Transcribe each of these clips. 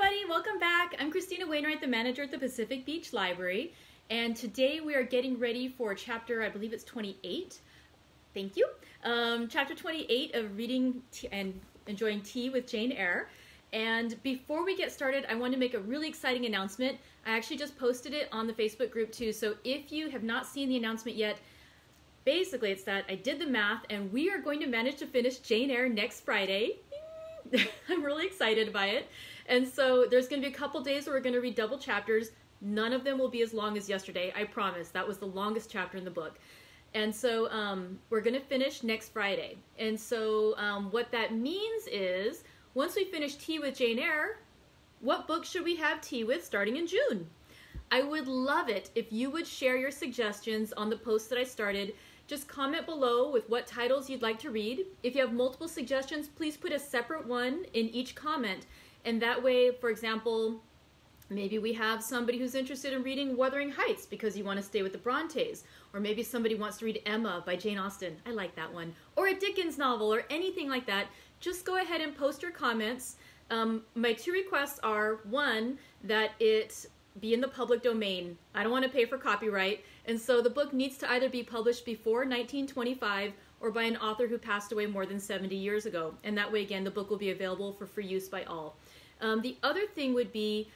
everybody, welcome back. I'm Christina Wainwright, the manager at the Pacific Beach Library, and today we are getting ready for chapter, I believe it's 28. Thank you. Chapter 28 of Reading and Enjoying Tea with Jane Eyre. And before we get started, I want to make a really exciting announcement. I actually just posted it on the Facebook group too, so if you have not seen the announcement yet, basically it's that I did the math and we are going to manage to finish Jane Eyre next Friday. I'm really excited by it. And so there's going to be a couple days where we're going to read double chapters. None of them will be as long as yesterday, I promise. That was the longest chapter in the book. And so we're going to finish next Friday. And so what that means is, once we finish Tea with Jane Eyre, what book should we have tea with starting in June? I would love it if you would share your suggestions on the post that I started. Just comment below with what titles you'd like to read. If you have multiple suggestions, please put a separate one in each comment. And that way, for example, maybe we have somebody who's interested in reading Wuthering Heights because you want to stay with the Brontes. Or maybe somebody wants to read Emma by Jane Austen. I like that one. Or a Dickens novel or anything like that. Just go ahead and post your comments. My two requests are, one, that it be in the public domain. I don't want to pay for copyright. And so the book needs to either be published before 1925 or by an author who passed away more than 70 years ago. And that way, again, the book will be available for free use by all. The other thing would be,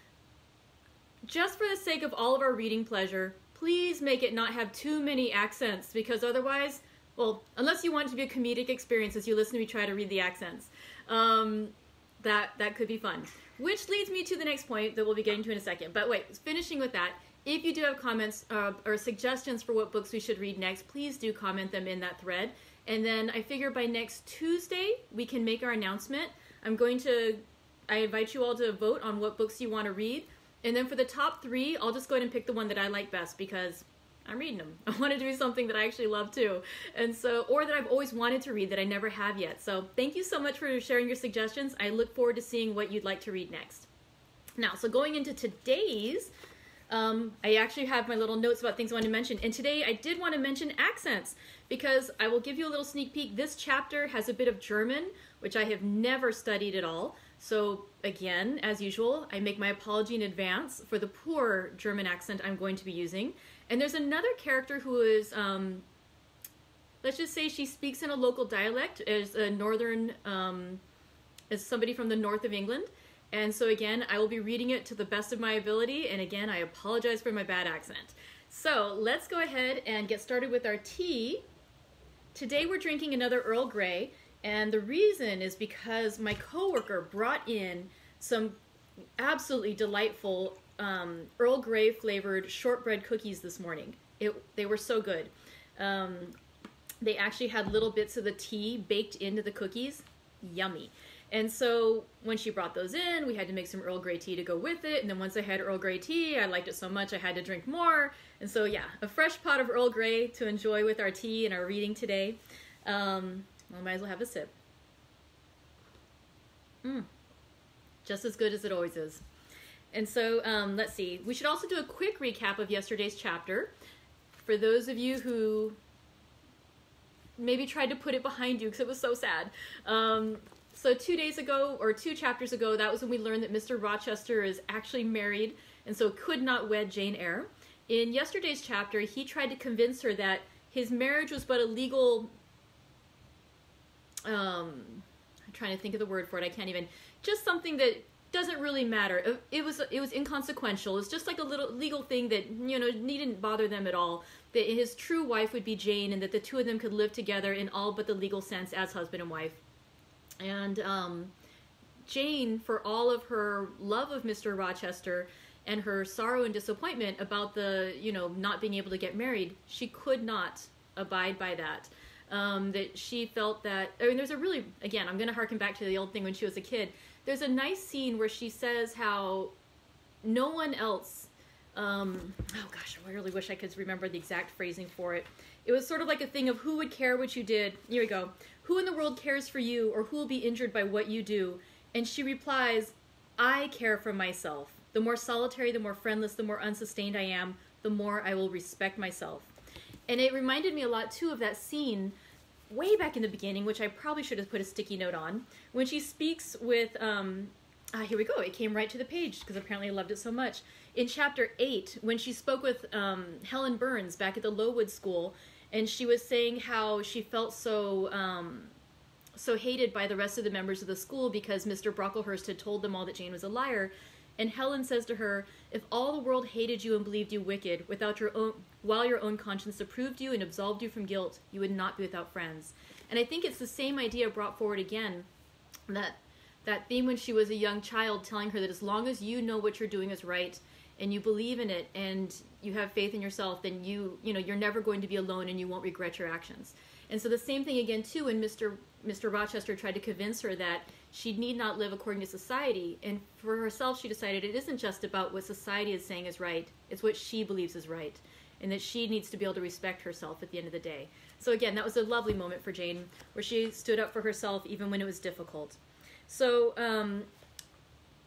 just for the sake of all of our reading pleasure, please make it not have too many accents, because otherwise, well, unless you want it to be a comedic experience as you listen to me try to read the accents, that could be fun. Which leads me to the next point that we'll be getting to in a second. But wait, finishing with that, if you do have comments or suggestions for what books we should read next, please do comment them in that thread. And then I figure by next Tuesday, we can make our announcement. I invite you all to vote on what books you want to read. And then for the top 3, I'll just go ahead and pick the one that I like best because I'm reading them. I want to do something that I actually love too. And so, or that I've always wanted to read that I never have yet. So thank you so much for sharing your suggestions. I look forward to seeing what you'd like to read next. Now, so going into today's, I actually have my little notes about things I want to mention. And today I did want to mention accents because I will give you a little sneak peek. This chapter has a bit of German, which I have never studied at all. So again, as usual, I make my apology in advance for the poor German accent I'm going to be using. And there's another character who is, let's just say she speaks in a local dialect, as a northern, as somebody from the north of England. And so again, I will be reading it to the best of my ability. And again, I apologize for my bad accent. So let's go ahead and get started with our tea. Today we're drinking another Earl Grey. And the reason is because my coworker brought in some absolutely delightful Earl Grey flavored shortbread cookies this morning. They were so good. They actually had little bits of the tea baked into the cookies. Yummy. And so when she brought those in, we had to make some Earl Grey tea to go with it. And then once I had Earl Grey tea, I liked it so much I had to drink more. And so yeah, a fresh pot of Earl Grey to enjoy with our tea and our reading today. I might as well have a sip. Just as good as it always is. And so let's see. We should also do a quick recap of yesterday's chapter. For those of you who maybe tried to put it behind you because it was so sad. So 2 days ago, or 2 chapters ago, that was when we learned that Mr. Rochester is actually married and so could not wed Jane Eyre. In yesterday's chapter, he tried to convince her that his marriage was but a legal... I'm trying to think of the word for it. I can't even. Just something that doesn't really matter. It was inconsequential. It's just like a little legal thing that, you know, needn't bother them at all. That his true wife would be Jane, and that the two of them could live together in all but the legal sense as husband and wife. And Jane, for all of her love of Mr. Rochester and her sorrow and disappointment about the, you know, not being able to get married, she could not abide by that. That she felt that, I mean, there's a really, again, I'm going to harken back to the old thing when she was a kid. There's a nice scene where she says how no one else, oh gosh, I really wish I could remember the exact phrasing for it. It was sort of like a thing of who would care what you did. Here we go. Who in the world cares for you, or who will be injured by what you do? And she replies, I care for myself. The more solitary, the more friendless, the more unsustained I am, the more I will respect myself. And it reminded me a lot, too, of that scene way back in the beginning, which I probably should have put a sticky note on, when she speaks with Here we go. It came right to the page because apparently I loved it so much. In chapter 8, when she spoke with Helen Burns back at the Lowood School, and she was saying how she felt so hated by the rest of the members of the school because Mr. Brocklehurst had told them all that Jane was a liar. And Helen says to her, if all the world hated you and believed you wicked, while your own conscience approved you and absolved you from guilt, you would not be without friends. And I think it's the same idea brought forward again, that theme when she was a young child, telling her that as long as you know what you're doing is right and you believe in it and you have faith in yourself, then you're never going to be alone and you won't regret your actions. And so the same thing again too when Mr. Rochester tried to convince her that she need not live according to society, and for herself she decided it isn't just about what society is saying is right, it's what she believes is right, and that she needs to be able to respect herself at the end of the day. So again, that was a lovely moment for Jane, where she stood up for herself even when it was difficult. So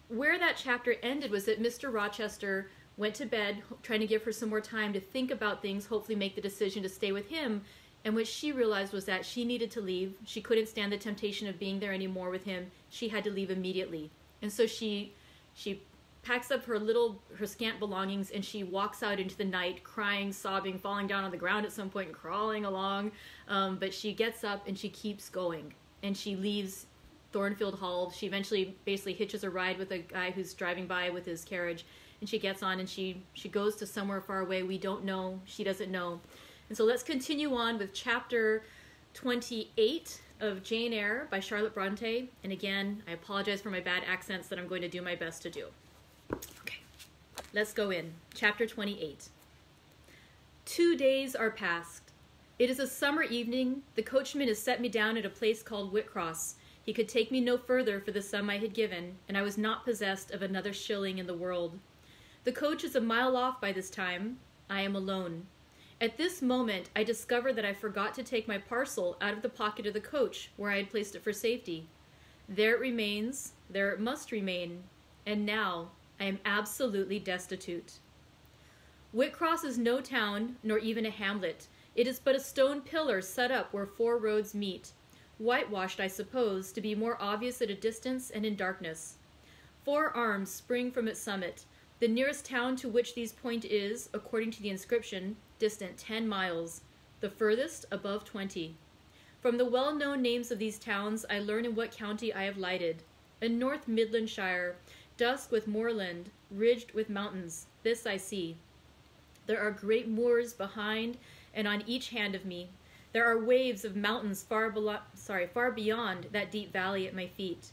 where that chapter ended was that Mr. Rochester went to bed, trying to give her some more time to think about things, hopefully make the decision to stay with him. And what she realized was that she needed to leave. She couldn't stand the temptation of being there anymore with him. She had to leave immediately. And so she packs up her scant belongings and she walks out into the night, crying, sobbing, falling down on the ground at some point, crawling along. But she gets up and she keeps going. And she leaves Thornfield Hall. She eventually basically hitches a ride with a guy who's driving by with his carriage. And she gets on and she goes to somewhere far away. We don't know. She doesn't know. And so let's continue on with chapter 28 of Jane Eyre by Charlotte Brontë. And again, I apologize for my bad accents that I'm going to do my best to do. Okay, let's go in. Chapter 28. 2 days are past. It is a summer evening. The coachman has set me down at a place called Whitcross. He could take me no further for the sum I had given, and I was not possessed of another shilling in the world. The coach is a mile off by this time. I am alone. At this moment, I discover that I forgot to take my parcel out of the pocket of the coach, where I had placed it for safety. There it remains, there it must remain, and now I am absolutely destitute. Whitcross is no town, nor even a hamlet. It is but a stone pillar set up where 4 roads meet, whitewashed, I suppose, to be more obvious at a distance and in darkness. 4 arms spring from its summit. The nearest town to which these point is, according to the inscription, distant 10 miles, the furthest above 20. From the well-known names of these towns, I learn in what county I have lighted. In North Midlandshire, dusk with moorland, ridged with mountains, this I see. There are great moors behind and on each hand of me. There are waves of mountains far beyond that deep valley at my feet.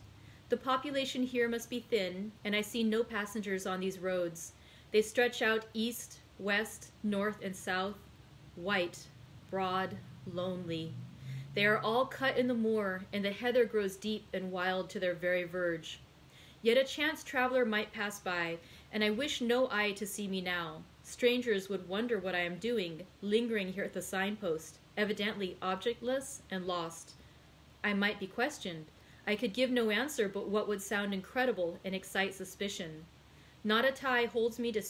The population here must be thin, and I see no passengers on these roads. They stretch out east, west, north, and south, white, broad, lonely. They are all cut in the moor, and the heather grows deep and wild to their very verge. Yet a chance traveler might pass by, and I wish no eye to see me now. Strangers would wonder what I am doing, lingering here at the signpost, evidently objectless and lost. I might be questioned. I could give no answer but what would sound incredible and excite suspicion. Not a tie holds me to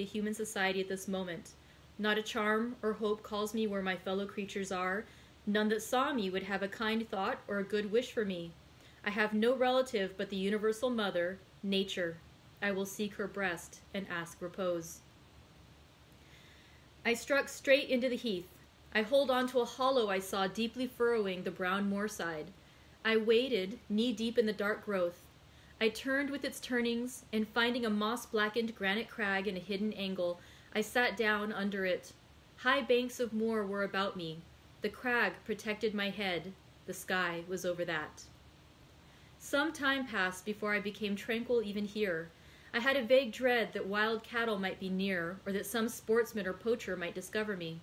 human society at this moment. Not a charm or hope calls me where my fellow creatures are. None that saw me would have a kind thought or a good wish for me. I have no relative but the universal mother, nature. I will seek her breast and ask repose. I struck straight into the heath. I hold on to a hollow I saw deeply furrowing the brown moorside. I waded, knee-deep in the dark growth. I turned with its turnings, and finding a moss-blackened granite crag in a hidden angle, I sat down under it. High banks of moor were about me. The crag protected my head. The sky was over that. Some time passed before I became tranquil even here. I had a vague dread that wild cattle might be near, or that some sportsman or poacher might discover me.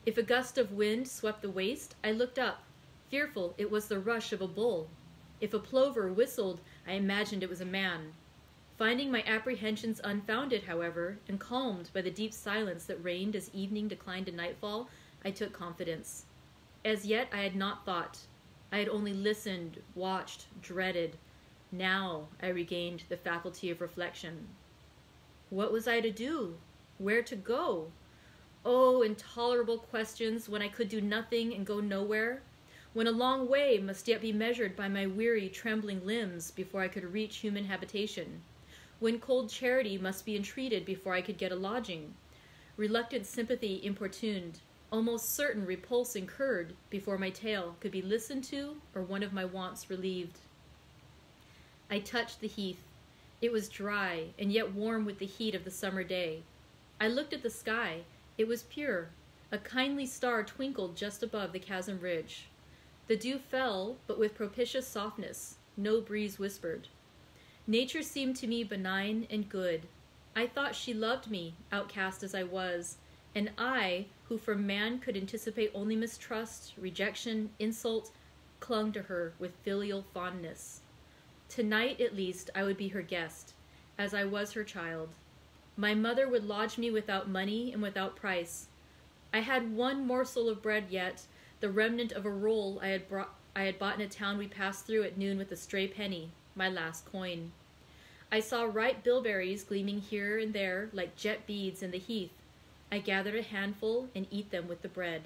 If a gust of wind swept the waste, I looked up, fearful it was the rush of a bull. If a plover whistled, I imagined it was a man. Finding my apprehensions unfounded, however, and calmed by the deep silence that reigned as evening declined to nightfall, I took confidence. As yet I had not thought. I had only listened, watched, dreaded. Now I regained the faculty of reflection. What was I to do? Where to go? Oh, intolerable questions when I could do nothing and go nowhere. when a long way must yet be measured by my weary, trembling limbs before I could reach human habitation, when cold charity must be entreated before I could get a lodging, reluctant sympathy importuned, almost certain repulse incurred before my tale could be listened to or one of my wants relieved. I touched the heath. It was dry and yet warm with the heat of the summer day. I looked at the sky. It was pure. A kindly star twinkled just above the chasm ridge. The dew fell, but with propitious softness. No breeze whispered. Nature seemed to me benign and good. I thought she loved me, outcast as I was, and I, who from man could anticipate only mistrust, rejection, insult, clung to her with filial fondness. Tonight, at least, I would be her guest, as I was her child. My mother would lodge me without money and without price. I had one morsel of bread yet, the remnant of a roll I had bought in a town we passed through at noon with a stray penny, my last coin. I saw ripe bilberries gleaming here and there like jet beads in the heath. I gathered a handful and eat them with the bread.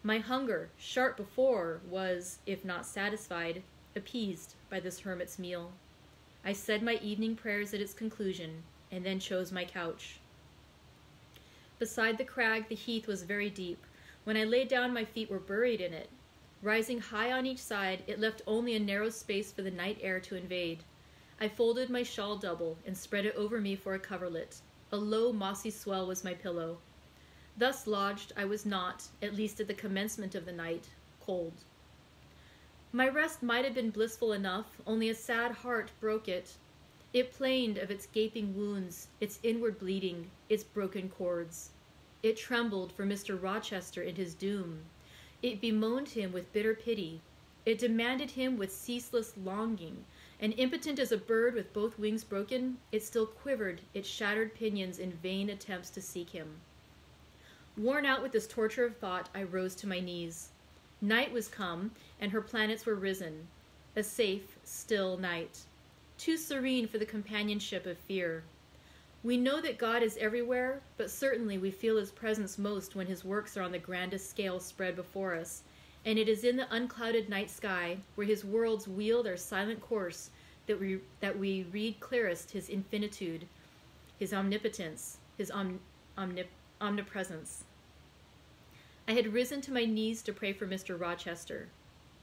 My hunger, sharp before, was, if not satisfied, appeased by this hermit's meal. I said my evening prayers at its conclusion, and then chose my couch. Beside the crag, the heath was very deep. When I lay down, my feet were buried in it. Rising high on each side, it left only a narrow space for the night air to invade. I folded my shawl double and spread it over me for a coverlet. A low, mossy swell was my pillow. Thus lodged, I was not, at least at the commencement of the night, cold. My rest might have been blissful enough, only a sad heart broke it. It plained of its gaping wounds, its inward bleeding, its broken cords. It trembled for Mr. Rochester in his doom. It bemoaned him with bitter pity. It demanded him with ceaseless longing, and impotent as a bird with both wings broken, it still quivered its shattered pinions in vain attempts to seek him. Worn out with this torture of thought, I rose to my knees. Night was come, and her planets were risen. A safe, still night. Too serene for the companionship of fear. We know that God is everywhere, but certainly we feel his presence most when his works are on the grandest scale spread before us, and it is in the unclouded night sky, where his worlds wheel their silent course, that we read clearest his infinitude, his omnipotence, his omnipresence. I had risen to my knees to pray for Mr. Rochester.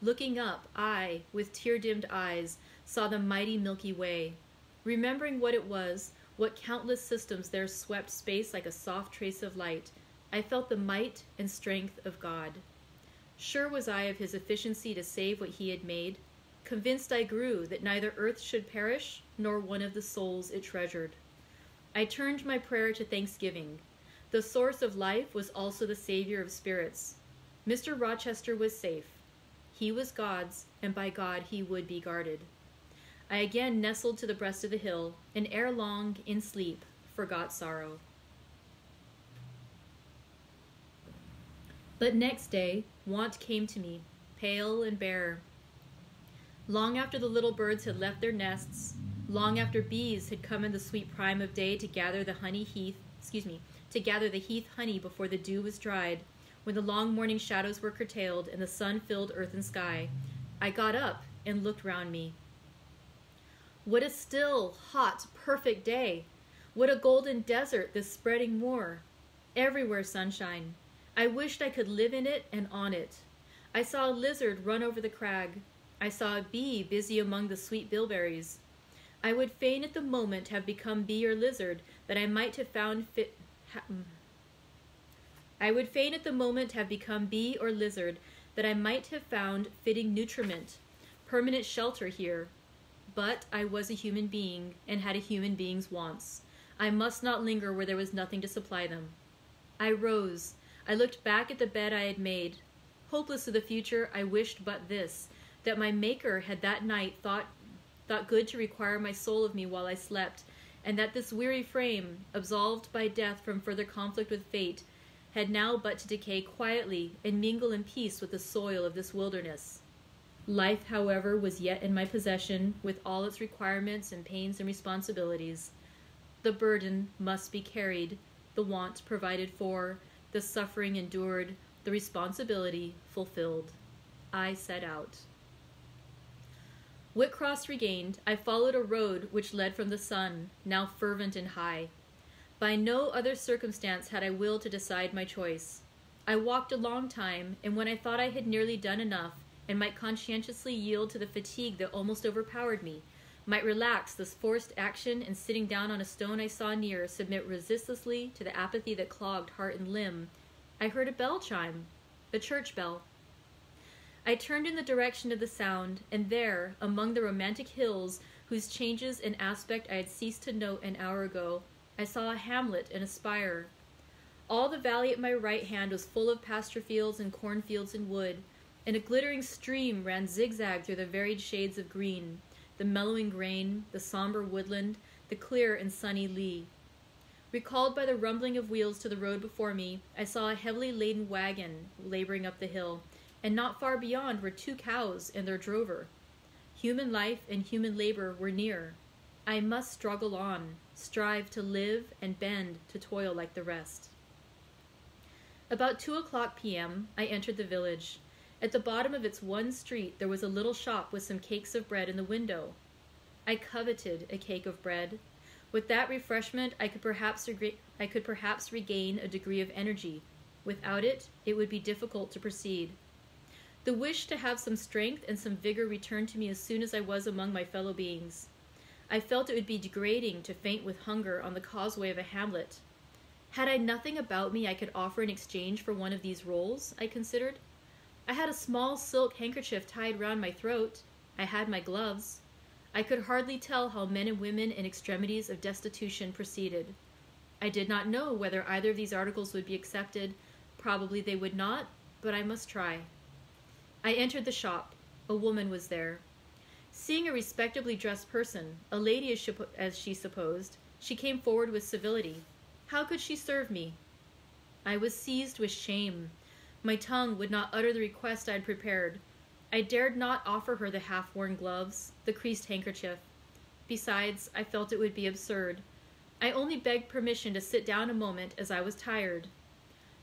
Looking up, I, with tear-dimmed eyes, saw the mighty Milky Way. Remembering what it was, what countless systems there swept space like a soft trace of light, I felt the might and strength of God. Sure was I of his efficiency to save what he had made. Convinced I grew that neither earth should perish, nor one of the souls it treasured. I turned my prayer to thanksgiving. The source of life was also the savior of spirits. Mr. Rochester was safe. He was God's, and by God he would be guarded. I again nestled to the breast of the hill, and ere long, in sleep, forgot sorrow. But next day, want came to me, pale and bare. Long after the little birds had left their nests, long after bees had come in the sweet prime of day to gather the heath honey before the dew was dried, when the long morning shadows were curtailed and the sun filled earth and sky, I got up and looked round me. What a still, hot, perfect day! What a golden desert, this spreading moor! Everywhere sunshine. I wished I could live in it and on it. I saw a lizard run over the crag. I saw a bee busy among the sweet bilberries. I would fain at the moment have become bee or lizard, that I might have found fitting nutriment, permanent shelter here. But I was a human being, and had a human being's wants. I must not linger where there was nothing to supply them. I rose. I looked back at the bed I had made. Hopeless of the future, I wished but this, that my Maker had that night thought good to require my soul of me while I slept, and that this weary frame, absolved by death from further conflict with fate, had now but to decay quietly and mingle in peace with the soil of this wilderness. Life, however, was yet in my possession, with all its requirements and pains and responsibilities. The burden must be carried, the want provided for, the suffering endured, the responsibility fulfilled. I set out. Whitcross regained, I followed a road which led from the sun, now fervent and high. By no other circumstance had I will to decide my choice. I walked a long time, and when I thought I had nearly done enough, and might conscientiously yield to the fatigue that almost overpowered me, might relax this forced action, and sitting down on a stone I saw near, submit resistlessly to the apathy that clogged heart and limb, I heard a bell chime, a church bell. I turned in the direction of the sound, and there, among the romantic hills, whose changes in aspect I had ceased to note an hour ago, I saw a hamlet and a spire. All the valley at my right hand was full of pasture fields and cornfields and wood, and a glittering stream ran zigzag through the varied shades of green, the mellowing grain, the somber woodland, the clear and sunny lea. Recalled by the rumbling of wheels to the road before me, I saw a heavily laden wagon laboring up the hill, and not far beyond were 2 cows and their drover. Human life and human labor were near. I must struggle on, strive to live and bend to toil like the rest. About 2:00 p.m., I entered the village. At the bottom of its one street there was a little shop with some cakes of bread in the window. I coveted a cake of bread. With that refreshment I could perhaps regain a degree of energy. Without it, it would be difficult to proceed. The wish to have some strength and some vigor returned to me as soon as I was among my fellow beings. I felt it would be degrading to faint with hunger on the causeway of a hamlet. Had I nothing about me I could offer in exchange for one of these rolls? I considered. I had a small silk handkerchief tied round my throat. I had my gloves. I could hardly tell how men and women in extremities of destitution proceeded. I did not know whether either of these articles would be accepted. Probably they would not, but I must try. I entered the shop. A woman was there. Seeing a respectably dressed person, a lady as she supposed, she came forward with civility. How could she serve me? I was seized with shame. My tongue would not utter the request I had prepared. I dared not offer her the half-worn gloves, the creased handkerchief. Besides, I felt it would be absurd. I only begged permission to sit down a moment, as I was tired.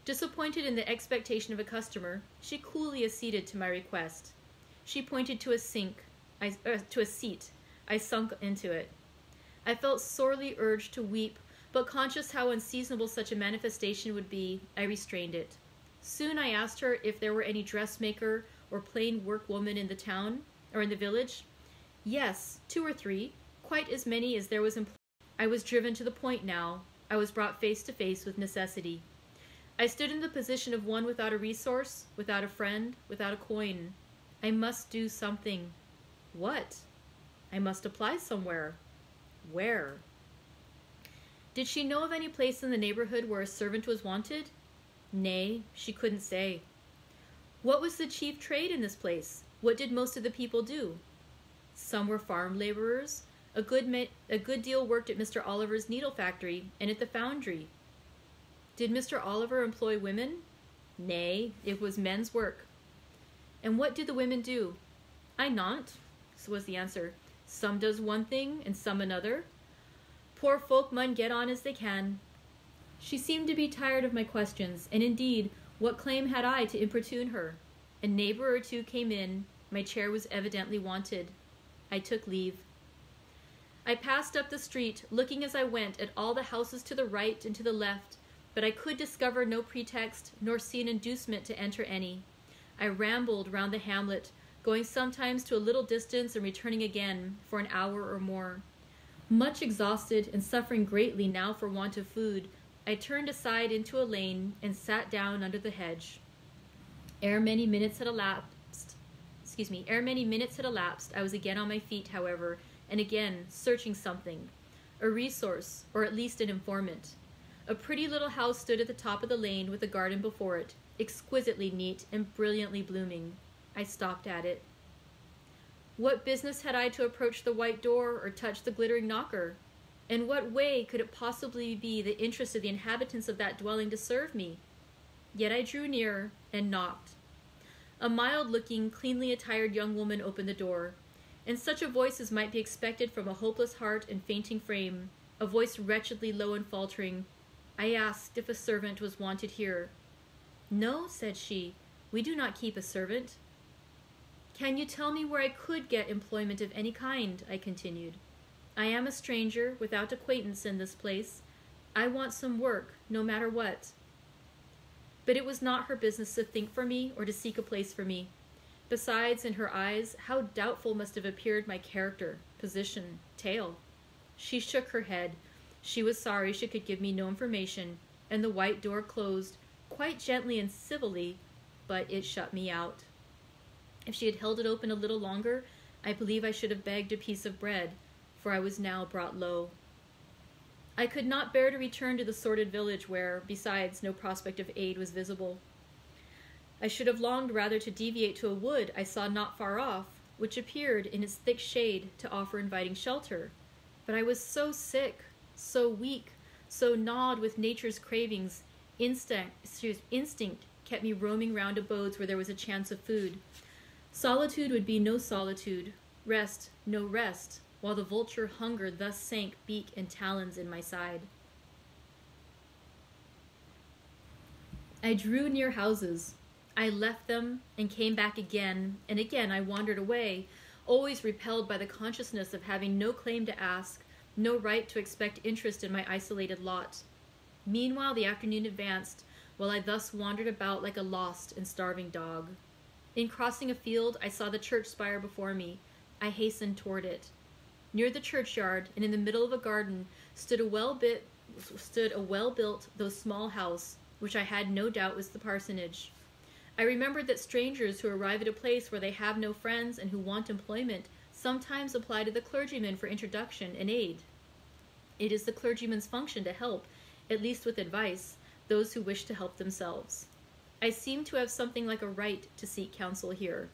Disappointed in the expectation of a customer, she coolly acceded to my request. She pointed to a seat. I sunk into it. I felt sorely urged to weep, but conscious how unseasonable such a manifestation would be, I restrained it. Soon I asked her if there were any dressmaker or plain workwoman in the town, or in the village. Yes, 2 or 3, quite as many as there was employed. I was driven to the point now. I was brought face to face with necessity. I stood in the position of one without a resource, without a friend, without a coin. I must do something. What? I must apply somewhere. Where? Did she know of any place in the neighborhood where a servant was wanted? Nay, she couldn't say. What was the chief trade in this place? What did most of the people do? Some were farm laborers. A good deal worked at Mr. Oliver's needle factory and at the foundry. Did Mr. Oliver employ women? Nay, it was men's work. And what did the women do? I not, was the answer. Some does one thing and some another. Poor folk mun get on as they can. She seemed to be tired of my questions, and indeed, what claim had I to importune her? A neighbor or 2 came in. My chair was evidently wanted. I took leave. I passed up the street, looking as I went at all the houses to the right and to the left, but I could discover no pretext, nor see an inducement to enter any. I rambled round the hamlet, going sometimes to a little distance and returning again for an hour or more. Much exhausted and suffering greatly now for want of food, I turned aside into a lane and sat down under the hedge. Ere many minutes had elapsed, I was again on my feet, however, and again searching something, a resource, or at least an informant. A pretty little house stood at the top of the lane with a garden before it, exquisitely neat and brilliantly blooming. I stopped at it. What business had I to approach the white door or touch the glittering knocker? In what way could it possibly be the interest of the inhabitants of that dwelling to serve me? Yet I drew near and knocked. A mild-looking, cleanly attired young woman opened the door. In such a voice as might be expected from a hopeless heart and fainting frame, a voice wretchedly low and faltering, I asked if a servant was wanted here. No, said she, we do not keep a servant. Can you tell me where I could get employment of any kind? I continued. I am a stranger, without acquaintance in this place. I want some work, no matter what. But it was not her business to think for me or to seek a place for me. Besides, in her eyes, how doubtful must have appeared my character, position, tale. She shook her head. She was sorry she could give me no information, and the white door closed, quite gently and civilly, but it shut me out. If she had held it open a little longer, I believe I should have begged a piece of bread, for I was now brought low. I could not bear to return to the sordid village where, besides, no prospect of aid was visible. I should have longed rather to deviate to a wood I saw not far off, which appeared in its thick shade to offer inviting shelter. But I was so sick, so weak, so gnawed with nature's cravings, instinct kept me roaming round abodes where there was a chance of food. Solitude would be no solitude, rest no rest, while the vulture hunger thus sank beak and talons in my side. I drew near houses. I left them and came back again, and again I wandered away, always repelled by the consciousness of having no claim to ask, no right to expect interest in my isolated lot. Meanwhile the afternoon advanced, while I thus wandered about like a lost and starving dog. In crossing a field, I saw the church spire before me. I hastened toward it. Near the churchyard, and in the middle of a garden, stood a well-built, though small house, which I had no doubt was the parsonage. I remembered that strangers who arrive at a place where they have no friends and who want employment sometimes apply to the clergyman for introduction and aid. It is the clergyman's function to help, at least with advice, those who wish to help themselves. I seemed to have something like a right to seek counsel here.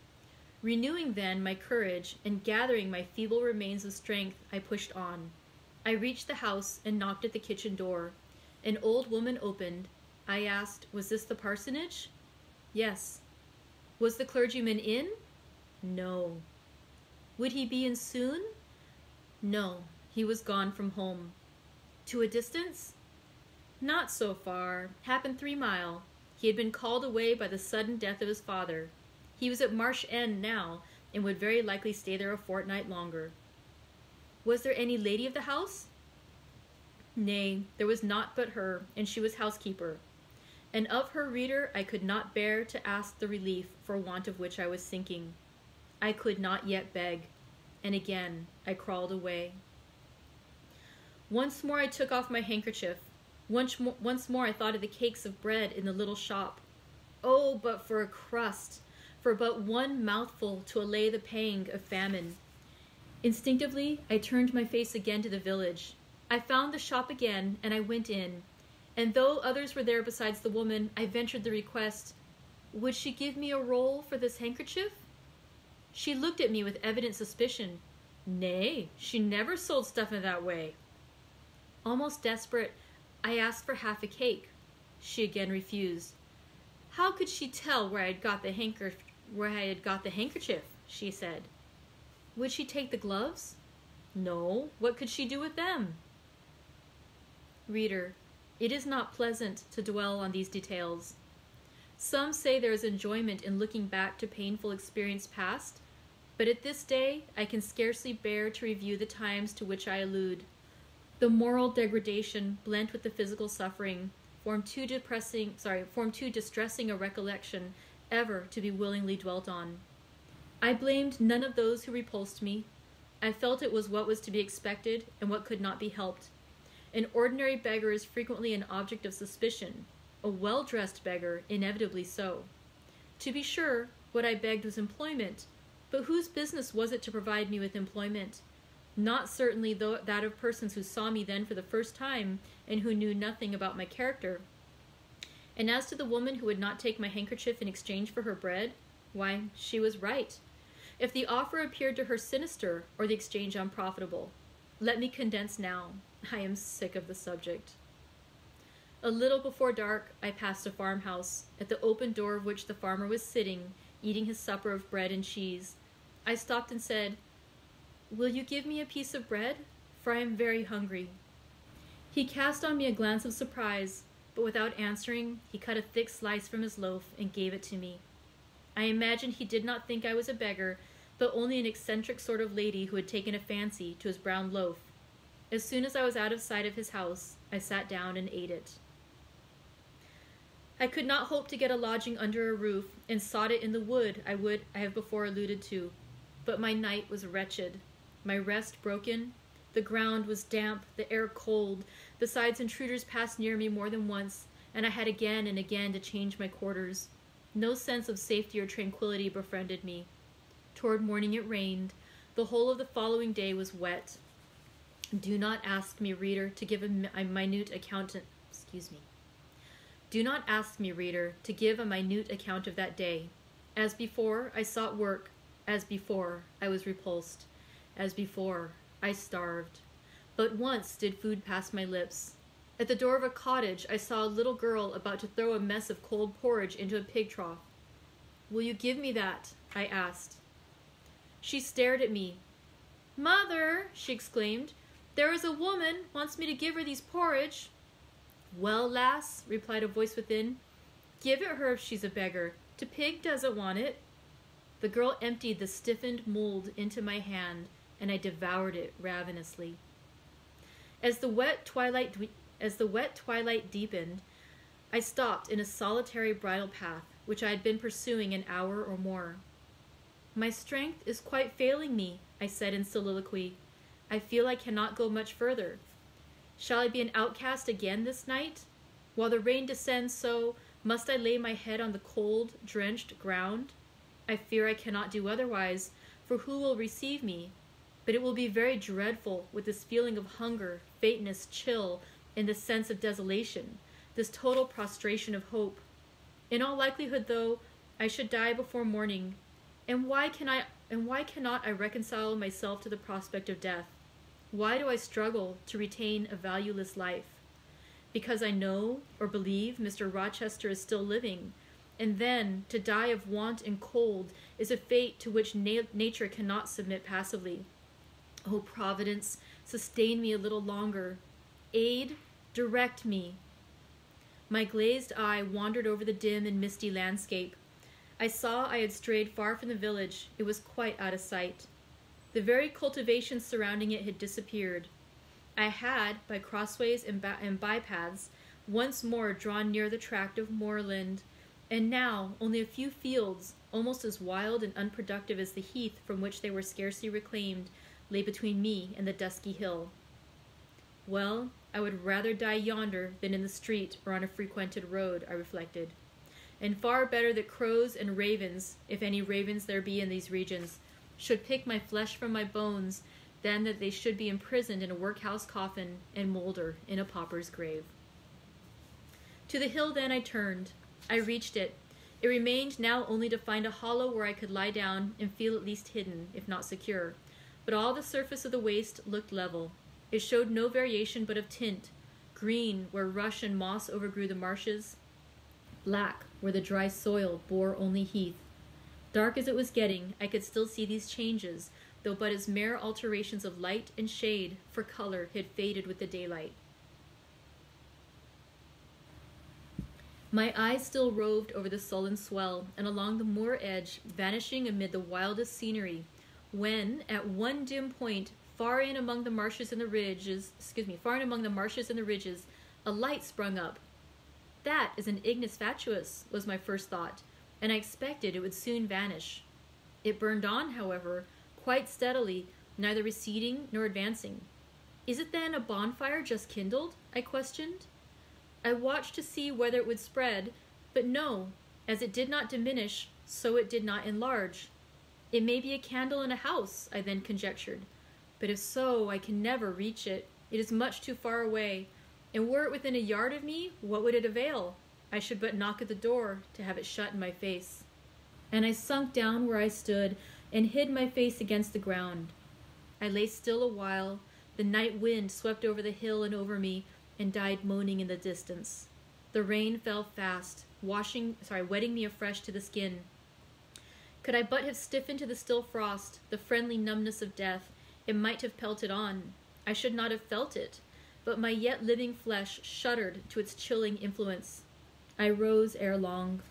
Renewing then my courage and gathering my feeble remains of strength, I pushed on. I reached the house and knocked at the kitchen door. An old woman opened. I asked, was this the parsonage? Yes. Was the clergyman in? No. Would he be in soon? No, he was gone from home. To a distance? Not so far. Happened 3 mile. He had been called away by the sudden death of his father. He was at Marsh End now, and would very likely stay there a fortnight longer. Was there any lady of the house? Nay, there was naught but her, and she was housekeeper. And of her, reader, I could not bear to ask the relief for want of which I was sinking. I could not yet beg, and again I crawled away. Once more I took off my handkerchief. Once more I thought of the cakes of bread in the little shop. Oh, but for a crust, for but one mouthful to allay the pang of famine. Instinctively, I turned my face again to the village. I found the shop again, and I went in. And though others were there besides the woman, I ventured the request, would she give me a roll for this handkerchief? She looked at me with evident suspicion. Nay, she never sold stuff in that way. Almost desperate, I asked for half a cake. She again refused. How could she tell where I had got the handkerchief, she said. Would she take the gloves? No, what could she do with them? Reader, it is not pleasant to dwell on these details. Some say there is enjoyment in looking back to painful experience past, but at this day I can scarcely bear to review the times to which I allude. The moral degradation blent with the physical suffering formed too distressing a recollection ever to be willingly dwelt on. I blamed none of those who repulsed me. I felt it was what was to be expected and what could not be helped. An ordinary beggar is frequently an object of suspicion, a well-dressed beggar inevitably so. To be sure, what I begged was employment, but whose business was it to provide me with employment? Not certainly that of persons who saw me then for the first time and who knew nothing about my character. And as to the woman who would not take my handkerchief in exchange for her bread, why, she was right. If the offer appeared to her sinister or the exchange unprofitable, let me condense now. I am sick of the subject. A little before dark, I passed a farmhouse, at the open door of which the farmer was sitting, eating his supper of bread and cheese. I stopped and said, "Will you give me a piece of bread? For I am very hungry." He cast on me a glance of surprise, but without answering, he cut a thick slice from his loaf and gave it to me. I imagine he did not think I was a beggar, but only an eccentric sort of lady who had taken a fancy to his brown loaf. As soon as I was out of sight of his house, I sat down and ate it. I could not hope to get a lodging under a roof, and sought it in the wood I have before alluded to. But my night was wretched, my rest broken. The ground was damp, the air cold. Besides, intruders passed near me more than once, and I had again and again to change my quarters. No sense of safety or tranquility befriended me. Toward morning it rained. The whole of the following day was wet. Do not ask me, reader, to give a minute account. Do not ask me, reader, to give a minute account of that day. As before, I sought work. As before, I was repulsed. As before, I starved. But once did food pass my lips. At the door of a cottage, I saw a little girl about to throw a mess of cold porridge into a pig trough. "Will you give me that?" I asked. She stared at me. "Mother," she exclaimed, "there is a woman wants me to give her these porridge." "Well, lass," replied a voice within, "give it her if she's a beggar. The pig doesn't want it." The girl emptied the stiffened mold into my hand, and I devoured it ravenously. As the wet twilight deepened, I stopped in a solitary bridle path, which I had been pursuing an hour or more. "My strength is quite failing me," I said in soliloquy. "I feel I cannot go much further. Shall I be an outcast again this night? While the rain descends so, must I lay my head on the cold, drenched ground? I fear I cannot do otherwise, for who will receive me? But it will be very dreadful with this feeling of hunger, faintness, chill, and this sense of desolation, this total prostration of hope. In all likelihood, though, I should die before morning. And why cannot I reconcile myself to the prospect of death? Why do I struggle to retain a valueless life? Because I know or believe Mr. Rochester is still living, and then to die of want and cold is a fate to which nature cannot submit passively. Oh, Providence, sustain me a little longer. Aid, direct me." My glazed eye wandered over the dim and misty landscape. I saw I had strayed far from the village. It was quite out of sight. The very cultivation surrounding it had disappeared. I had, by crossways and bypaths, once more drawn near the tract of moorland, and now only a few fields, almost as wild and unproductive as the heath from which they were scarcely reclaimed, lay between me and the dusky hill. Well, I would rather die yonder than in the street or on a frequented road, I reflected. And far better that crows and ravens, if any ravens there be in these regions, should pick my flesh from my bones than that they should be imprisoned in a workhouse coffin and moulder in a pauper's grave. To the hill then I turned. I reached it. It remained now only to find a hollow where I could lie down and feel at least hidden, if not secure. But all the surface of the waste looked level. It showed no variation but of tint, green where rush and moss overgrew the marshes, black where the dry soil bore only heath. Dark as it was getting, I could still see these changes, though but as mere alterations of light and shade, for color had faded with the daylight. My eyes still roved over the sullen swell and along the moor edge, vanishing amid the wildest scenery, when, at one dim point, far in among the marshes and the ridges, a light sprung up. That is an ignis fatuus, was my first thought, and I expected it would soon vanish. It burned on, however, quite steadily, neither receding nor advancing. Is it then a bonfire just kindled? I questioned. I watched to see whether it would spread, but no, as it did not diminish, so it did not enlarge. It may be a candle in a house, I then conjectured. But if so, I can never reach it. It is much too far away, and were it within a yard of me, what would it avail? I should but knock at the door to have it shut in my face. And I sunk down where I stood and hid my face against the ground. I lay still a while. The night wind swept over the hill and over me and died moaning in the distance. The rain fell fast, wetting me afresh to the skin. Could I but have stiffened to the still frost, the friendly numbness of death, it might have pelted on. I should not have felt it, but my yet living flesh shuddered to its chilling influence. I rose ere long.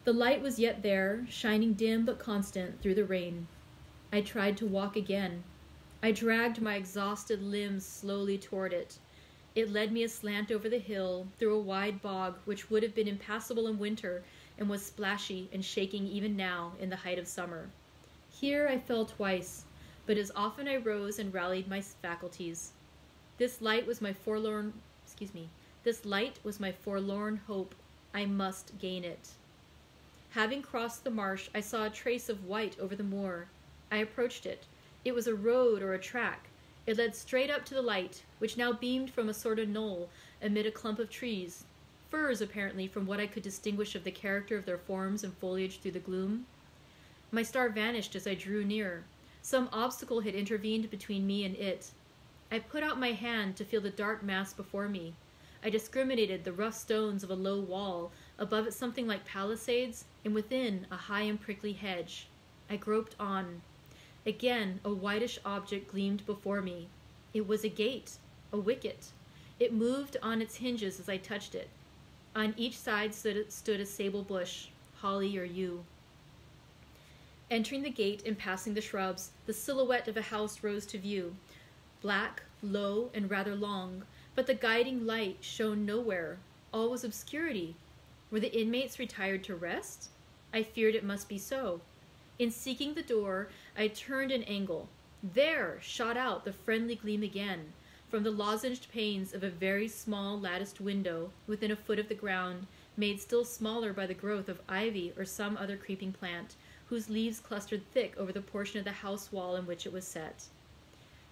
The light was yet there, shining dim but constant through the rain. I tried to walk again. I dragged my exhausted limbs slowly toward it. It led me aslant over the hill, through a wide bog which would have been impassable in winter and was splashy and shaking even now in the height of summer. Here I fell twice, but as often I rose and rallied my faculties. This light was my forlorn hope. I must gain it. Having crossed the marsh, I saw a trace of white over the moor. I approached it. It was a road or a track. It led straight up to the light, which now beamed from a sort of knoll amid a clump of trees, firs apparently from what I could distinguish of the character of their forms and foliage through the gloom. My star vanished as I drew near. Some obstacle had intervened between me and it. I put out my hand to feel the dark mass before me. I discriminated the rough stones of a low wall, above it something like palisades, and within a high and prickly hedge. I groped on. Again, a whitish object gleamed before me. It was a gate, a wicket. It moved on its hinges as I touched it. On each side stood a sable bush, holly or yew. Entering the gate and passing the shrubs, the silhouette of a house rose to view. Black, low, and rather long, but the guiding light shone nowhere. All was obscurity. Were the inmates retired to rest? I feared it must be so. In seeking the door, I turned an angle. There shot out the friendly gleam again, from the lozenged panes of a very small latticed window within a foot of the ground, made still smaller by the growth of ivy or some other creeping plant, whose leaves clustered thick over the portion of the house wall in which it was set.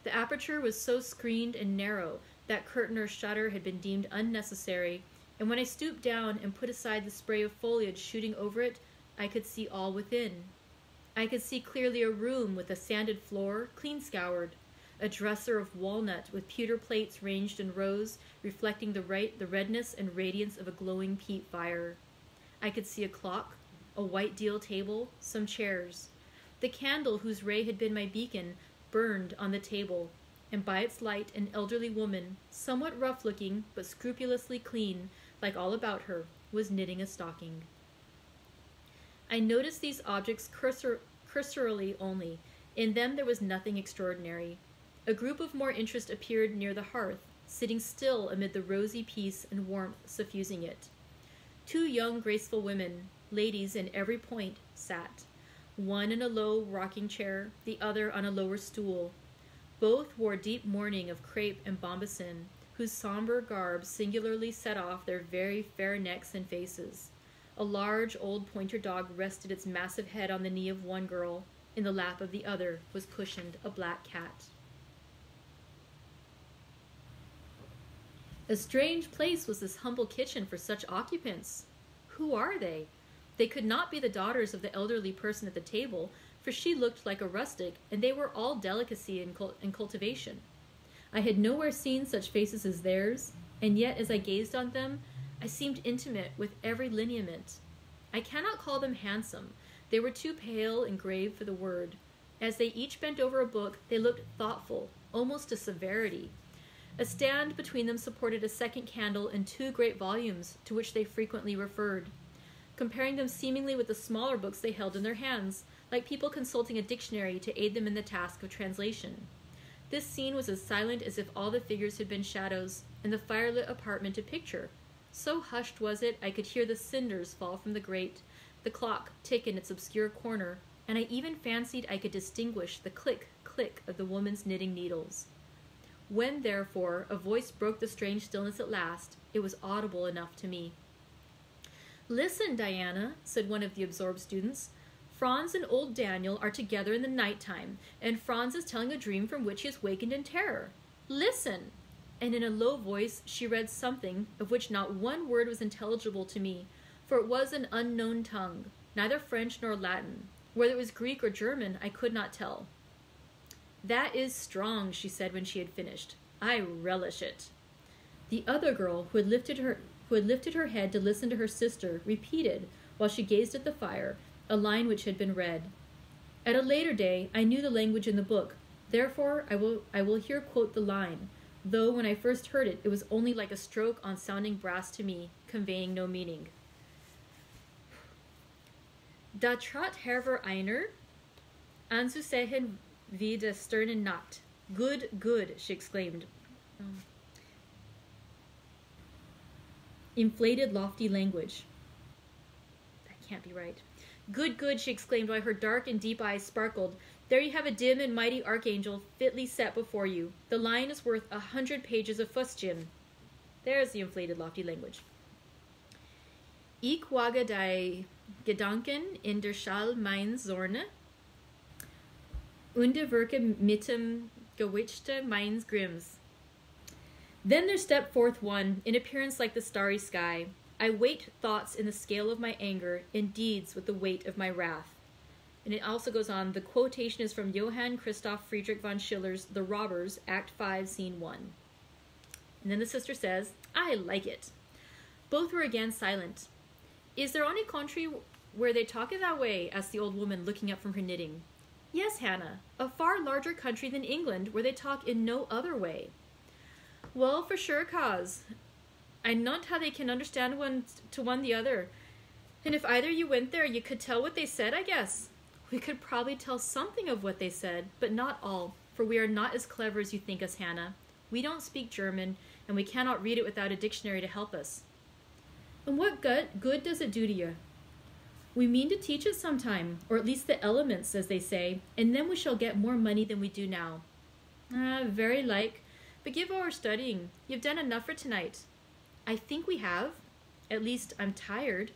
The aperture was so screened and narrow that curtain or shutter had been deemed unnecessary, and when I stooped down and put aside the spray of foliage shooting over it, I could see all within. I could see clearly a room with a sanded floor, clean scoured, a dresser of walnut with pewter plates ranged in rows, reflecting the redness and radiance of a glowing peat fire. I could see a clock, a white deal table, some chairs. The candle whose ray had been my beacon burned on the table, and by its light an elderly woman, somewhat rough-looking but scrupulously clean, like all about her, was knitting a stocking. I noticed these objects cursorily only. In them there was nothing extraordinary. A group of more interest appeared near the hearth, sitting still amid the rosy peace and warmth suffusing it. 2 young, graceful women, ladies in every point, sat, one in a low rocking chair, the other on a lower stool. Both wore deep mourning of crepe and bombacin, whose somber garb singularly set off their very fair necks and faces. A large old pointer dog rested its massive head on the knee of one girl. In the lap of the other was cushioned a black cat. A strange place was this humble kitchen for such occupants. Who are they? They could not be the daughters of the elderly person at the table, for she looked like a rustic, and they were all delicacy and cultivation. I had nowhere seen such faces as theirs, and yet as I gazed on them, I seemed intimate with every lineament. I cannot call them handsome. They were too pale and grave for the word. As they each bent over a book, they looked thoughtful, almost to severity. A stand between them supported a second candle and 2 great volumes, to which they frequently referred, comparing them seemingly with the smaller books they held in their hands, like people consulting a dictionary to aid them in the task of translation. This scene was as silent as if all the figures had been shadows, and the firelit apartment a picture. So hushed was it, I could hear the cinders fall from the grate, the clock tick in its obscure corner, and I even fancied I could distinguish the click-click of the woman's knitting needles. When, therefore, a voice broke the strange stillness at last, it was audible enough to me. "Listen, Diana," said one of the absorbed students. "Franz and old Daniel are together in the night-time, and Franz is telling a dream from which he is wakened in terror. Listen!" And in a low voice she read something of which not one word was intelligible to me, for it was an unknown tongue, neither French nor Latin. Whether it was Greek or German, I could not tell. "That is strong," she said when she had finished. "I relish it." The other girl, who had lifted her head to listen to her sister, repeated, while she gazed at the fire, a line which had been read. At a later day, I knew the language in the book, therefore I will here quote the line, though when I first heard it, it was only like a stroke on sounding brass to me, conveying no meaning. Da trat herver einer, an zu sehen wie de sterne Nacht. Good, good, she exclaimed. Inflated, lofty language. That can't be right. Good, good, she exclaimed, while her dark and deep eyes sparkled. There you have a dim and mighty archangel fitly set before you. The line is worth 100 pages of fustian. There's the inflated, lofty language. Ich wage die Gedanken in der Schall meins Zorne, und wirke mittem Gewichte meins Grimms. Then there stepped forth one, in appearance like the starry sky. I weight thoughts in the scale of my anger, and deeds with the weight of my wrath. And it also goes on, the quotation is from Johann Christoph Friedrich von Schiller's The Robbers, Act 5, Scene 1. And then the sister says, I like it. Both were again silent. Is there any country where they talk it that way? Asked the old woman, looking up from her knitting. Yes, Hannah, a far larger country than England, where they talk in no other way. Well, for sure, cause I not how they can understand one to one the other. And if either you went there, you could tell what they said, I guess. We could probably tell something of what they said, but not all, for we are not as clever as you think us, Hannah. We don't speak German, and we cannot read it without a dictionary to help us. And what good does it do to you? We mean to teach it sometime, or at least the elements, as they say, and then we shall get more money than we do now. Very like. But give over studying. You've done enough for tonight. I think we have. At least I'm tired.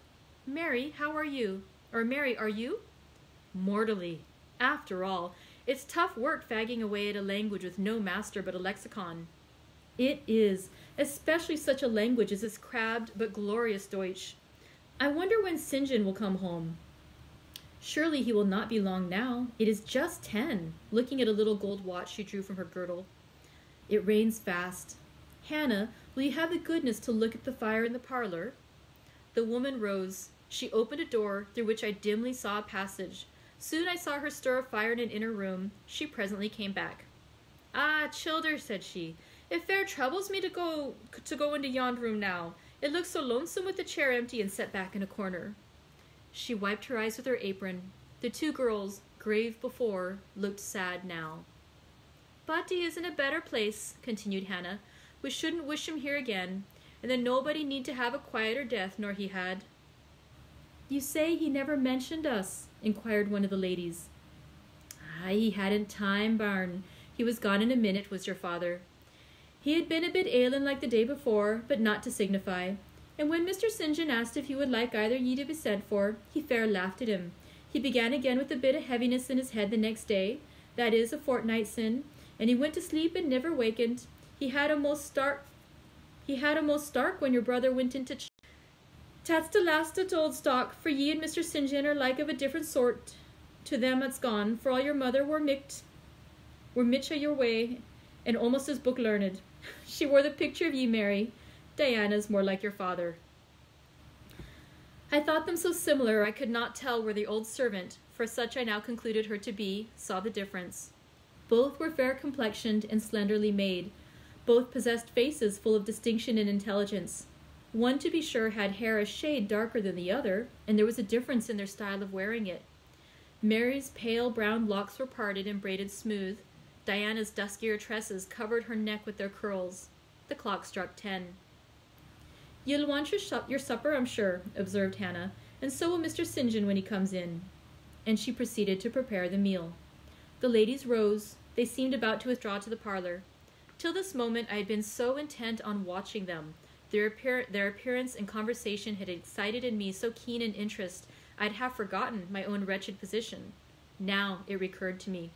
Mary, how are you? Or Mary, are you? Mortally. After all, it's tough work fagging away at a language with no master but a lexicon. It is, especially such a language as this crabbed but glorious Deutsch. I wonder when St. John will come home. Surely he will not be long now. It is just 10, looking at a little gold watch she drew from her girdle. It rains fast. Hannah, will you have the goodness to look at the fire in the parlor? The woman rose. She opened a door through which I dimly saw a passage. Soon I saw her stir a fire in an inner room. She presently came back. Ah, childer, said she, it fair troubles me to go into yond room now. It looks so lonesome with the chair empty and set back in a corner. She wiped her eyes with her apron. The two girls, grave before, looked sad now. But he is in a better place, continued Hannah. We shouldn't wish him here again, and then nobody need to have a quieter death nor he had. You say he never mentioned us, inquired one of the ladies. He hadn't time, Barn. He was gone in a minute, was your father. He had been a bit ailin' like the day before, but not to signify. And when Mr. St. John asked if he would like either ye to be sent for, he fair laughed at him. He began again with a bit of heaviness in his head the next day, that is, a fortnight sin, and he went to sleep and never wakened. He had a most stark when your brother went into Tat's the last of old stock, for ye and Mr. St. John are like of a different sort to them that's gone, for all your mother were mitch o' your way, and almost as book learned. She wore the picture of ye, Mary. Diana's more like your father. I thought them so similar I could not tell where the old servant, for such I now concluded her to be, saw the difference. Both were fair-complexioned and slenderly made. Both possessed faces full of distinction and intelligence. One, to be sure, had hair a shade darker than the other, and there was a difference in their style of wearing it. Mary's pale brown locks were parted and braided smooth. Diana's duskier tresses covered her neck with their curls. The clock struck 10. You'll want your supper, I'm sure, observed Hannah, and so will Mr. St. John when he comes in. And she proceeded to prepare the meal. The ladies rose. They seemed about to withdraw to the parlor. Till this moment I had been so intent on watching them. Their appearance and conversation had excited in me so keen an interest I'd half forgotten my own wretched position. Now it recurred to me.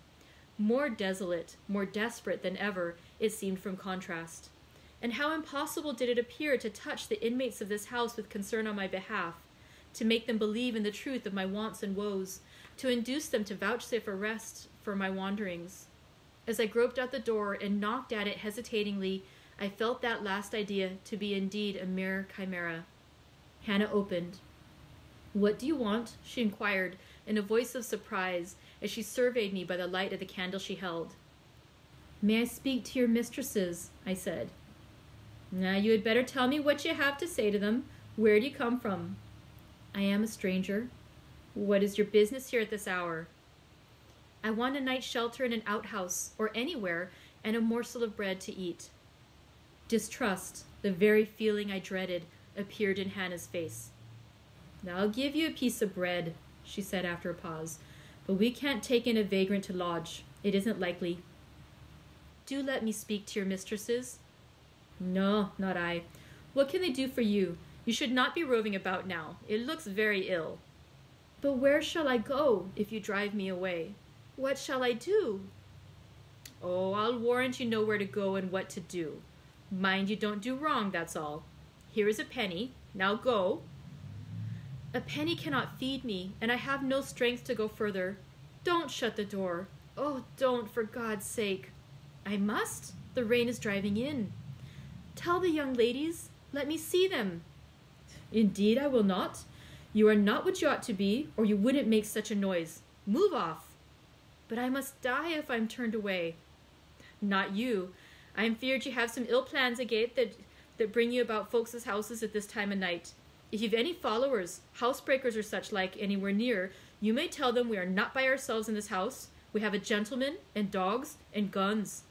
More desolate, more desperate than ever, it seemed from contrast. And how impossible did it appear to touch the inmates of this house with concern on my behalf, to make them believe in the truth of my wants and woes, to induce them to vouchsafe a rest for my wanderings. As I groped out the door and knocked at it hesitatingly, I felt that last idea to be indeed a mere chimera. Hannah opened. "What do you want?" she inquired, in a voice of surprise, as she surveyed me by the light of the candle she held. "May I speak to your mistresses?" I said. "Now you had better tell me what you have to say to them. Where do you come from?" "I am a stranger." What is your business here at this hour? I want a night's shelter in an outhouse, or anywhere, and a morsel of bread to eat. Distrust, the very feeling I dreaded, appeared in Hannah's face. I'll give you a piece of bread, she said after a pause, but we can't take in a vagrant to lodge. It isn't likely. Do let me speak to your mistresses. No, not I. What can they do for you? You should not be roving about now. It looks very ill. But where shall I go if you drive me away? What shall I do? Oh, I'll warrant you know where to go and what to do. Mind you don't do wrong, that's all. Here is a penny. Now go. A penny cannot feed me, and I have no strength to go further. Don't shut the door. Oh, don't, for God's sake. I must. The rain is driving in. Tell the young ladies. Let me see them. Indeed, I will not. You are not what you ought to be, or you wouldn't make such a noise. Move off. But I must die if I'm turned away. Not you. I am feared you have some ill plans agate that bring you about folks' houses at this time of night. If you've any followers, housebreakers or such like, anywhere near, you may tell them we are not by ourselves in this house. We have a gentleman, and dogs, and guns.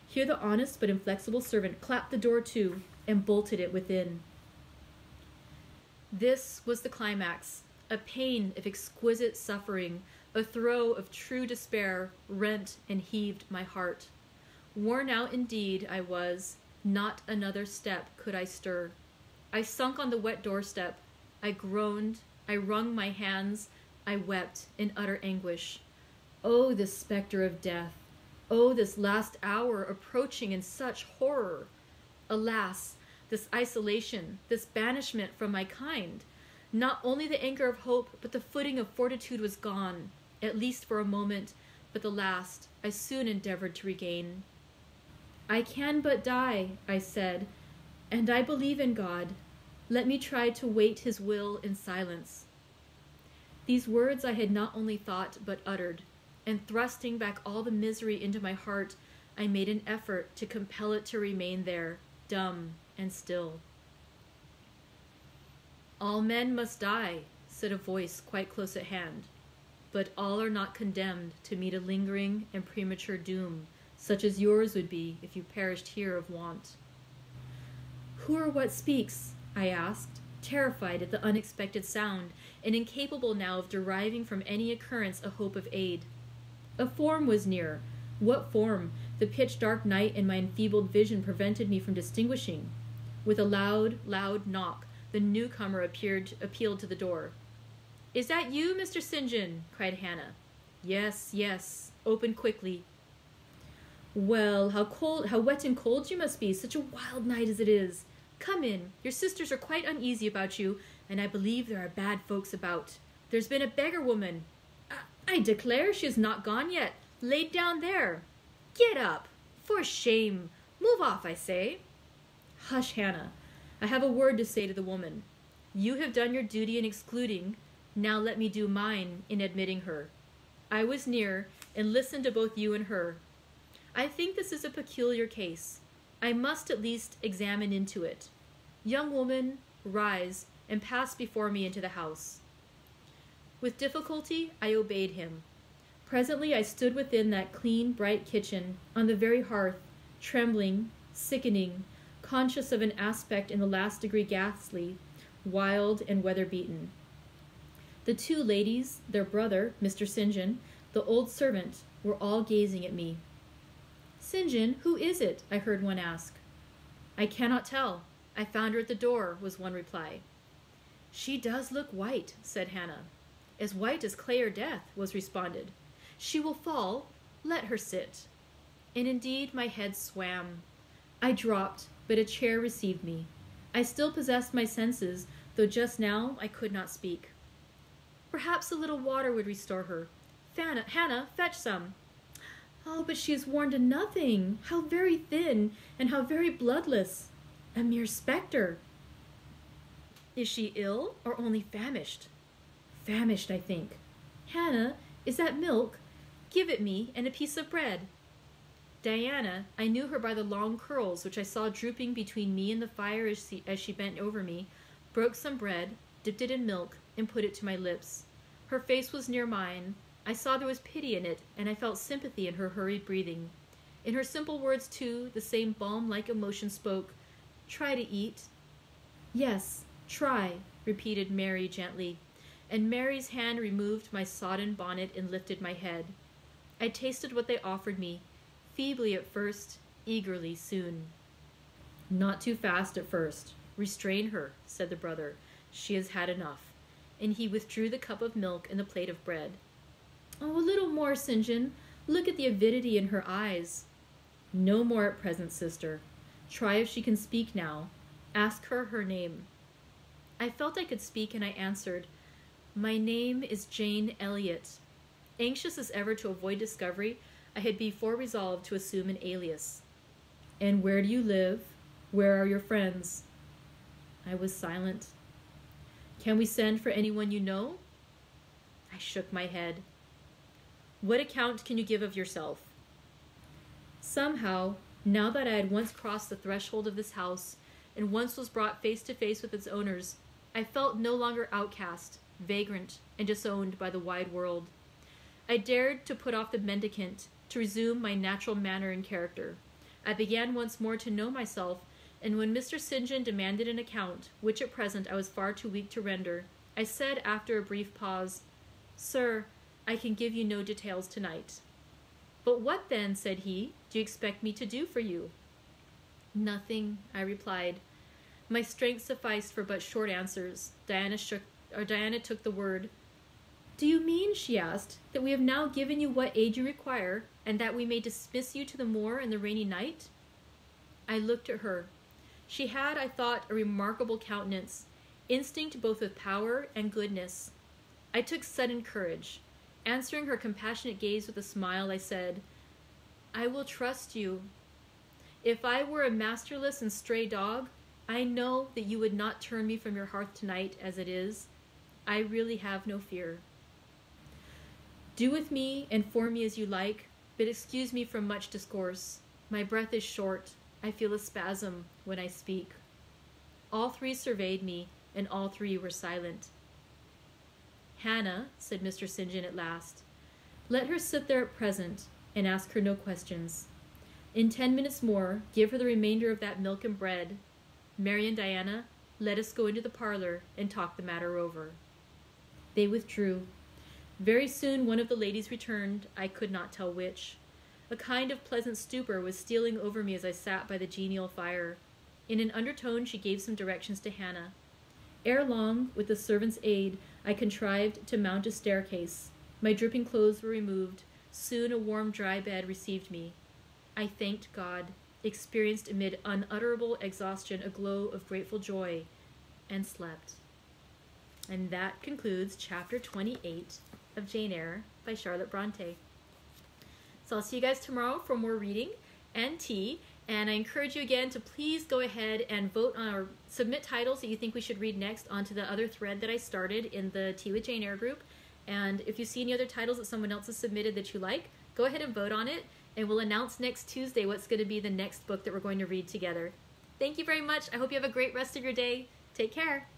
Here the honest but inflexible servant clapped the door to, and bolted it within. This was the climax, a pain of exquisite suffering, a throe of true despair rent and heaved my heart. Worn out indeed I was, not another step could I stir. I sunk on the wet doorstep, I groaned, I wrung my hands, I wept in utter anguish. Oh, this spectre of death! Oh, this last hour approaching in such horror! Alas, this isolation, this banishment from my kind! Not only the anchor of hope, but the footing of fortitude was gone, at least for a moment, but the last I soon endeavored to regain. I can but die, I said, and I believe in God. Let me try to wait his will in silence. These words I had not only thought but uttered, and thrusting back all the misery into my heart, I made an effort to compel it to remain there, dumb and still. All men must die, said a voice quite close at hand, but all are not condemned to meet a lingering and premature doom, such as yours would be if you perished here of want. Who or what speaks? I asked, terrified at the unexpected sound, and incapable now of deriving from any occurrence a hope of aid. A form was near. What form? The pitch-dark night and my enfeebled vision prevented me from distinguishing. With a loud, loud knock, the newcomer appealed to the door. "Is that you, Mr. St. John?" cried Hannah. "Yes, yes. Open quickly." "Well, how wet and cold you must be, such a wild night as it is. Come in. Your sisters are quite uneasy about you, and I believe there are bad folks about. There's been a beggar woman. I declare she is not gone yet. Laid down there. Get up. For shame. Move off, I say." "Hush, Hannah. I have a word to say to the woman. You have done your duty in excluding. Now let me do mine in admitting her. I was near and listened to both you and her. I think this is a peculiar case. I must at least examine into it. Young woman, rise and pass before me into the house." With difficulty, I obeyed him. Presently I stood within that clean, bright kitchen, on the very hearth, trembling, sickening, conscious of an aspect in the last degree ghastly, wild and weather-beaten. The two ladies, their brother, Mr. St. John, the old servant, were all gazing at me. "St. John, who is it?" I heard one ask. "I cannot tell. I found her at the door," was one reply. "She does look white," said Hannah. "As white as clay or death," was responded. "She will fall. Let her sit." And indeed my head swam. I dropped, but a chair received me. I still possessed my senses, though just now I could not speak. Perhaps a little water would restore her. Hannah, fetch some. "Oh, but she is worn to nothing. How very thin, and how very bloodless. A mere spectre." "Is she ill, or only famished?" "Famished, I think. Hannah, is that milk? Give it me, and a piece of bread." Diana, I knew her by the long curls which I saw drooping between me and the fire as she bent over me, broke some bread, dipped it in milk, and put it to my lips. Her face was near mine. I saw there was pity in it, and I felt sympathy in her hurried breathing. In her simple words, too, the same balm-like emotion spoke. "Try to eat." "Yes, try," repeated Mary gently, and Mary's hand removed my sodden bonnet and lifted my head. I tasted what they offered me, feebly at first, eagerly soon. "Not too fast at first. Restrain her," said the brother. "She has had enough." And he withdrew the cup of milk and the plate of bread. "Oh, a little more, St. John. Look at the avidity in her eyes." "No more at present, sister. Try if she can speak now. Ask her her name." I felt I could speak, and I answered, "My name is Jane Elliot." Anxious as ever to avoid discovery, I had before resolved to assume an alias. "And where do you live? Where are your friends?" I was silent. "Can we send for anyone you know?" I shook my head. "What account can you give of yourself?" Somehow, now that I had once crossed the threshold of this house, and once was brought face to face with its owners, I felt no longer outcast, vagrant, and disowned by the wide world. I dared to put off the mendicant, to resume my natural manner and character. I began once more to know myself, and when Mr. St. John demanded an account, which at present I was far too weak to render, I said after a brief pause, "Sir, I can give you no details tonight." "But what then," said he, "do you expect me to do for you?" "Nothing," I replied. My strength sufficed for but short answers. Diana took the word. "Do you mean," she asked, "that we have now given you what aid you require, and that we may dismiss you to the moor in the rainy night?" I looked at her. She had, I thought, a remarkable countenance, instinct both with power and goodness. I took sudden courage. Answering her compassionate gaze with a smile, I said, "I will trust you. If I were a masterless and stray dog, I know that you would not turn me from your hearth tonight as it is. I really have no fear. Do with me and for me as you like, but excuse me from much discourse. My breath is short. I feel a spasm when I speak." All three surveyed me, and all three were silent. "Hannah," said Mr. St. John at last, "let her sit there at present, and ask her no questions. In 10 minutes more, give her the remainder of that milk and bread. Mary and Diana, let us go into the parlor and talk the matter over." They withdrew. Very soon one of the ladies returned, I could not tell which. A kind of pleasant stupor was stealing over me as I sat by the genial fire. In an undertone she gave some directions to Hannah. Ere long, with the servant's aid, I contrived to mount a staircase. My dripping clothes were removed. Soon a warm, dry bed received me. I thanked God, experienced amid unutterable exhaustion a glow of grateful joy, and slept. And that concludes chapter 28 of Jane Eyre by Charlotte Brontë. So I'll see you guys tomorrow for more reading and tea. And I encourage you again to please go ahead and vote on or submit titles that you think we should read next onto the other thread that I started in the Tea with Jane Eyre group. And if you see any other titles that someone else has submitted that you like, go ahead and vote on it. And we'll announce next Tuesday what's going to be the next book that we're going to read together. Thank you very much. I hope you have a great rest of your day. Take care.